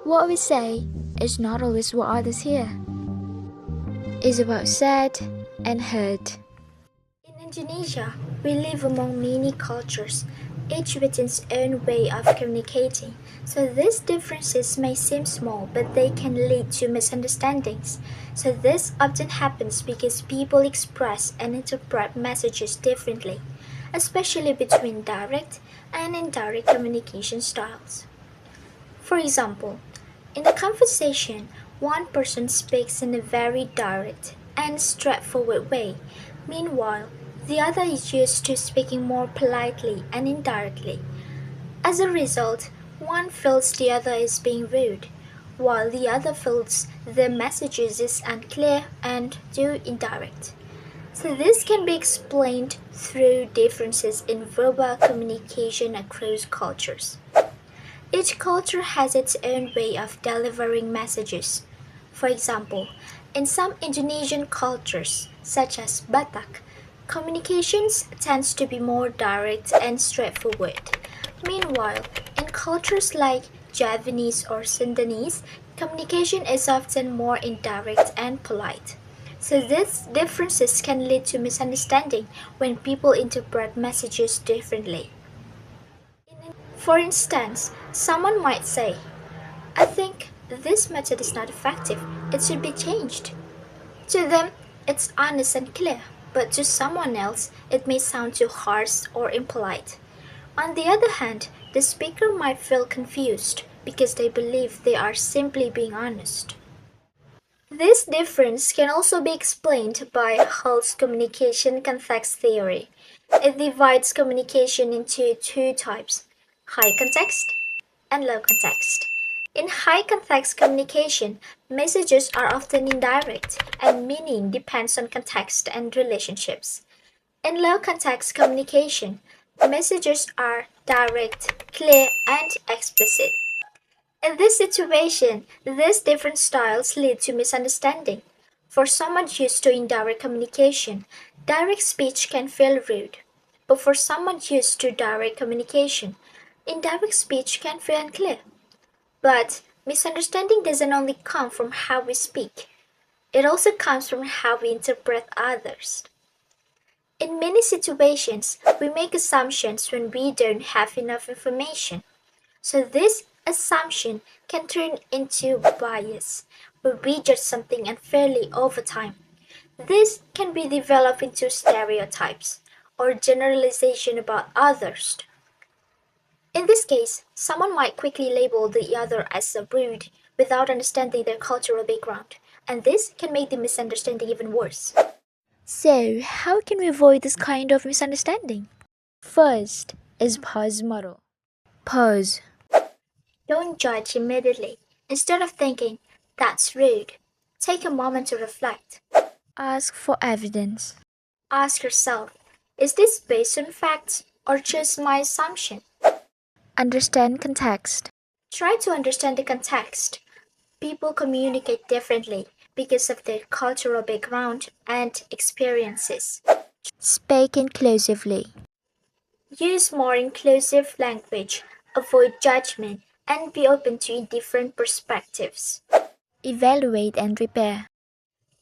What we say is not always what others hear. It's about said and heard. In Indonesia, we live among many cultures, each with its own way of communicating. So these differences may seem small, but they can lead to misunderstandings. So this often happens because people express and interpret messages differently, especially between direct and indirect communication styles. For example, in a conversation, one person speaks in a very direct and straightforward way. Meanwhile, the other is used to speaking more politely and indirectly. As a result, one feels the other is being rude, while the other feels the message is unclear and too indirect. So this can be explained through differences in verbal communication across cultures. Each culture has its own way of delivering messages. For example, in some Indonesian cultures, such as Batak, communications tends to be more direct and straightforward. Meanwhile, in cultures like Javanese or Sundanese, communication is often more indirect and polite. So these differences can lead to misunderstanding when people interpret messages differently. For instance, someone might say, I think this method is not effective, it should be changed. To them, it's honest and clear, but to someone else, it may sound too harsh or impolite. On the other hand, the speaker might feel confused because they believe they are simply being honest. This difference can also be explained by Hull's communication context theory. It divides communication into two types: high context and low context. In high context communication, messages are often indirect and meaning depends on context and relationships. In low context communication, messages are direct, clear, and explicit. In this situation, these different styles lead to misunderstanding. For someone used to indirect communication, direct speech can feel rude. But for someone used to direct communication, indirect speech can feel unclear. But misunderstanding doesn't only come from how we speak, it also comes from how we interpret others. In many situations, we make assumptions when we don't have enough information. So this assumption can turn into bias, where we judge something unfairly over time. This can be developed into stereotypes or generalization about others. In this case, someone might quickly label the other as rude without understanding their cultural background, and this can make the misunderstanding even worse. So, how can we avoid this kind of misunderstanding? First is pause model. Pause. Don't judge immediately. Instead of thinking, that's rude, take a moment to reflect. Ask for evidence. Ask yourself, is this based on facts or just my assumption? Understand context. Try to understand the context. People communicate differently because of their cultural background and experiences. Speak inclusively. Use more inclusive language, avoid judgment, and be open to different perspectives. Evaluate and repair.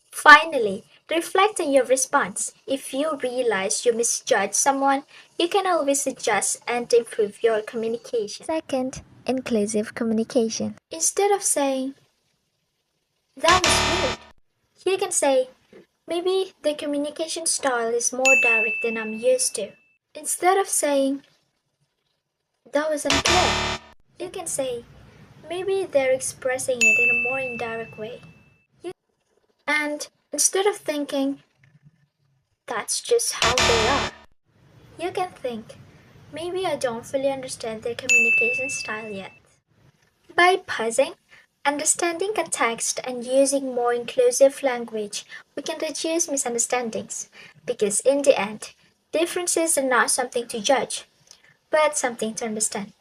Finally, reflect on your response. If you realize you misjudged someone, you can always adjust and improve your communication. Second, inclusive communication. Instead of saying, that was rude, you can say, maybe the communication style is more direct than I'm used to. Instead of saying, that was unclear, you can say, maybe they're expressing it in a more indirect way. And instead of thinking, that's just how they are, you can think, maybe I don't fully understand their communication style yet. By pausing, understanding context, and using more inclusive language, we can reduce misunderstandings. Because in the end, differences are not something to judge, but something to understand.